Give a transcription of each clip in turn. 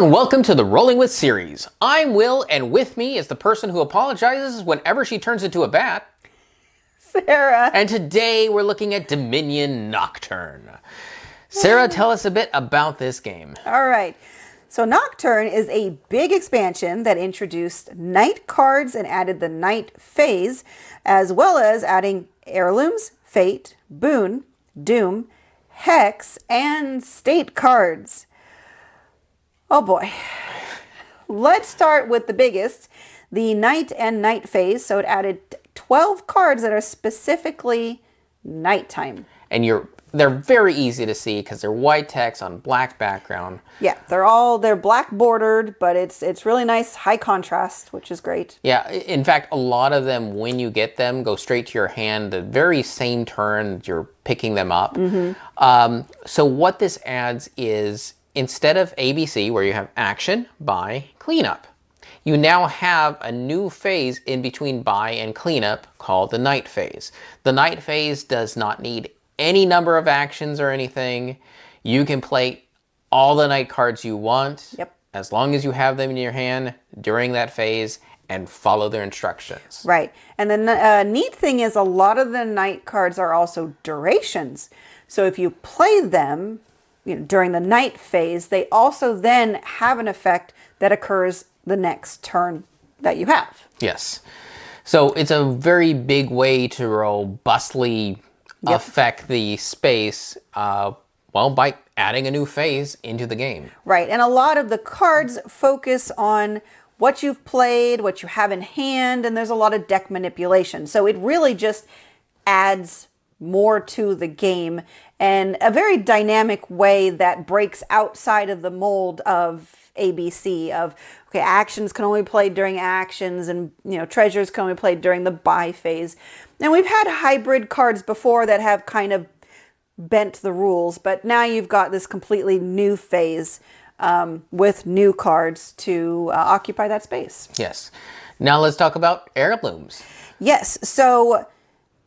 and welcome to the Rolling With series. I'm Will, and with me is the person who apologizes whenever she turns into a bat, Sarah. And today we're looking at Dominion Nocturne. Sarah, tell us a bit about this game. All right. So Nocturne is a big expansion that introduced night cards and added the night phase, as well as adding heirlooms, fate, boon, doom, hex, and state cards. Oh boy. Let's start with the biggest, the night and night phase. So it added 12 cards that are specifically nighttime. And they're very easy to see because they're white text on black background. Yeah, they're black bordered, but it's really nice, high contrast, which is great. Yeah, in fact, a lot of them, when you get them, go straight to your hand the very same turn you're picking them up. So what this adds is, instead of ABC, where you have action, buy, cleanup, you now have a new phase in between buy and cleanup called the night phase. The night phase does not need any number of actions or anything. You can play all the night cards you want, as long as you have them in your hand during that phase and follow their instructions. Right. And the neat thing is a lot of the night cards are also durations. So if you play them during the night phase, they also then have an effect that occurs the next turn that you have. Yes. So it's a very big way to robustly affect the space, by adding a new phase into the game. Right. And a lot of the cards focus on what you've played, what you have in hand, and there's a lot of deck manipulation. So it really just adds more to the game and a very dynamic way that breaks outside of the mold of ABC of, okay, actions can only be played during actions, and treasures can only be played during the buy phase. And we've had hybrid cards before that have kind of bent the rules, but now you've got this completely new phase with new cards to occupy that space. Yes. Now let's talk about heirlooms. Yes. So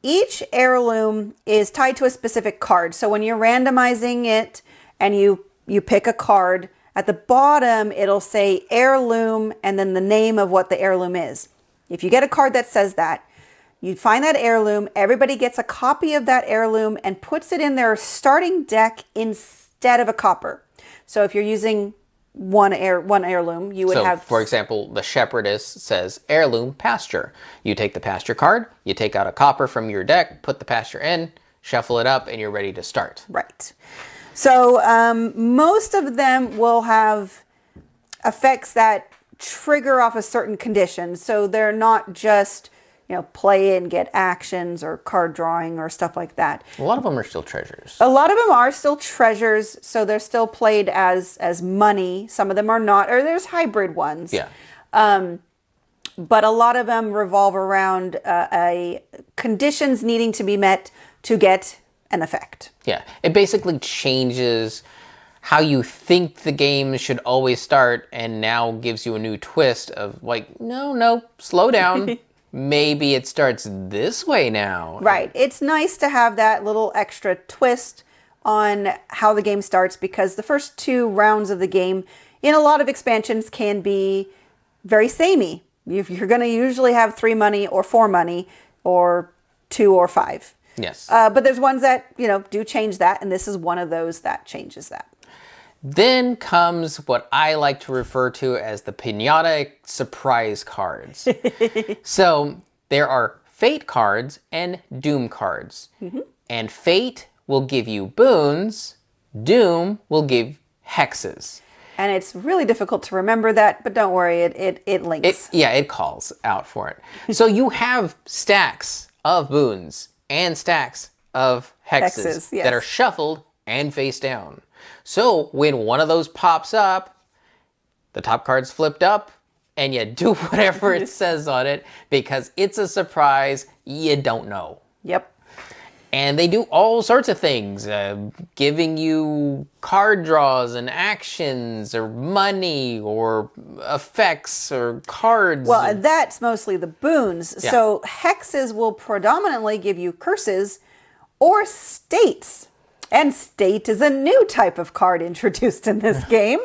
each heirloom is tied to a specific card. So when you're randomizing it and you pick a card, at the bottom it'll say heirloom and then the name of what the heirloom is. If you get a card that says that, you find that heirloom, everybody gets a copy of that heirloom and puts it in their starting deck instead of a copper. So if you're using one heirloom, you would have... For example, the shepherdess says heirloom pasture. You take the pasture card, you take out a copper from your deck, put the pasture in, shuffle it up, and you're ready to start. Right. So most of them will have effects that trigger off a certain condition. So they're not just play and get actions or card drawing or stuff like that. A lot of them are still treasures. A lot of them are still treasures, so they're still played as money. Some of them are not, or there's hybrid ones. Yeah. But a lot of them revolve around conditions needing to be met to get an effect. Yeah. It basically changes how you think the game should always start, and now gives you a new twist of like, no, slow down. Maybe it starts this way now. Right. It's nice to have that little extra twist on how the game starts, because the first two rounds of the game in a lot of expansions can be very samey. You're going to usually have 3 money or 4 money or 2 or 5. Yes. But there's ones that, do change that, and this is one of those that changes that. Then comes what I like to refer to as the pinata surprise cards. So there are fate cards and doom cards. And fate will give you boons, doom will give hexes. And it's really difficult to remember that, but don't worry, it links. It calls out for it. So you have stacks of boons and stacks of hexes that are shuffled and face down. So when one of those pops up, the top card's flipped up, and you do whatever it says on it, because it's a surprise you don't know. Yep. And they do all sorts of things, giving you card draws and actions or money or effects or cards. Well, that's mostly the boons. Yeah. So hexes will predominantly give you curses or states. And state is a new type of card introduced in this game.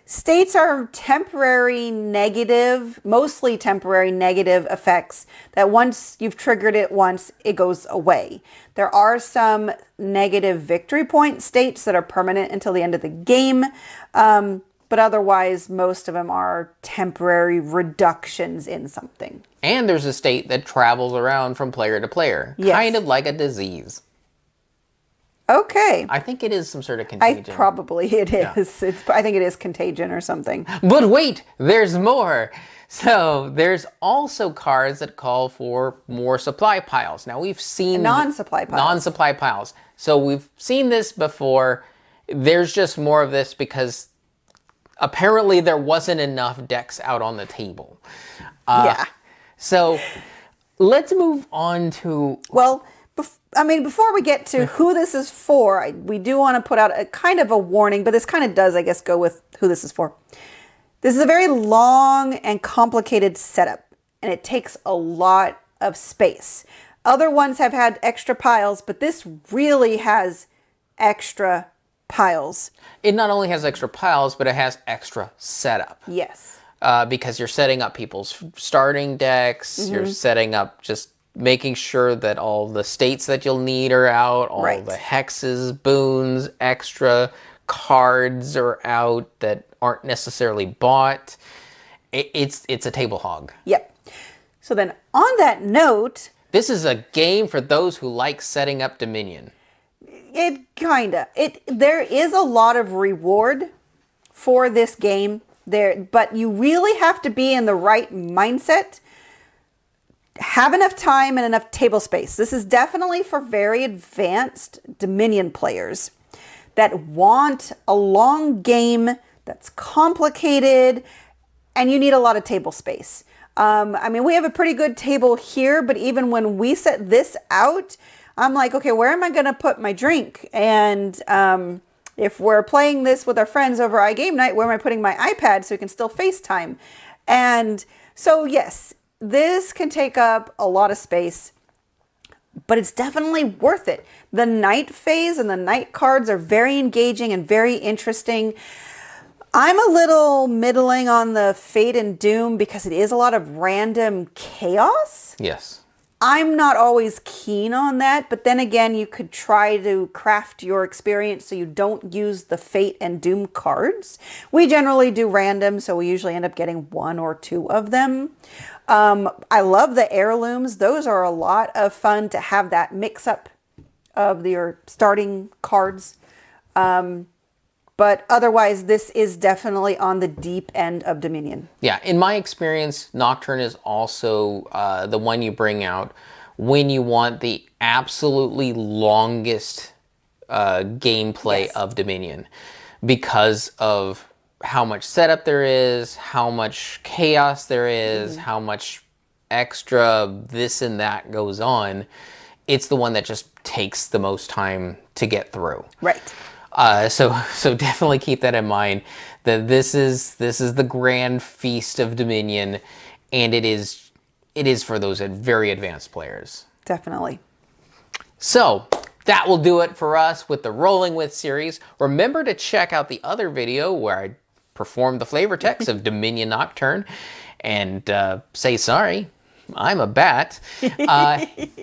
States are temporary negative, mostly temporary negative effects that once you've triggered it once, it goes away. There are some negative victory point states that are permanent until the end of the game, but otherwise most of them are temporary reductions in something. And there's a state that travels around from player to player, kind of like a disease. Okay. I think it is some sort of contagion. Probably it is. Yeah. I think it is contagion or something. But wait, there's more. So there's also cards that call for more supply piles. Now we've seen non-supply piles. Non-supply piles. So we've seen this before. There's just more of this because apparently there wasn't enough decks out on the table. Yeah. So let's move on to... Well, before we get to who this is for, we do want to put out a kind of a warning, but this kind of does, I guess, go with who this is for. This is a very long and complicated setup, and it takes a lot of space. Other ones have had extra piles, but this really has extra piles. It not only has extra piles, but it has extra setup. Yes. Because you're setting up people's starting decks, you're setting up just making sure that all the states that you'll need are out, all the hexes, boons, extra cards are out that aren't necessarily bought. It's a table hog. Yep. So then on that note... This is a game for those who like setting up Dominion. There is a lot of reward for this game, but you really have to be in the right mindset, have enough time and enough table space. This is definitely for very advanced Dominion players that want a long game that's complicated and you need a lot of table space. We have a pretty good table here, but even when we set this out, I'm like, okay, where am I going to put my drink? And if we're playing this with our friends over iGame Night, where am I putting my iPad so we can still FaceTime? And so, yes, this can take up a lot of space, but it's definitely worth it. The night phase and the night cards are very engaging and very interesting. I'm a little middling on the Fate and Doom because it is a lot of random chaos. Yes. I'm not always keen on that, but then again, you could try to craft your experience so you don't use the Fate and Doom cards. We generally do random, so we usually end up getting 1 or 2 of them. I love the heirlooms. Those are a lot of fun to have that mix-up of your starting cards. But otherwise, this is definitely on the deep end of Dominion. Yeah, in my experience, Nocturne is also the one you bring out when you want the absolutely longest gameplay of Dominion because of how much setup there is, how much chaos there is, how much extra this and that goes on. It's the one that just takes the most time to get through. Right. So definitely keep that in mind, that this is the grand feast of Dominion, and it is for those very advanced players. Definitely. So that will do it for us with the Rolling With series. Remember to check out the other video where I performed the flavor text of Dominion Nocturne and say sorry, I'm a bat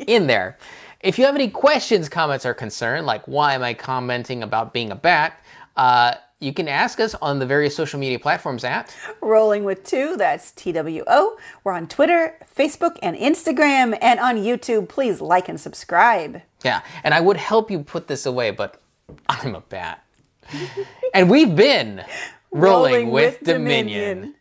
in there. If you have any questions, comments, or concern, like why am I commenting about being a bat, you can ask us on the various social media platforms at Rolling With 2, that's TWO. We're on Twitter, Facebook, and Instagram, and on YouTube. Please like and subscribe. Yeah, and I would help you put this away, but I'm a bat. And we've been Rolling with Dominion.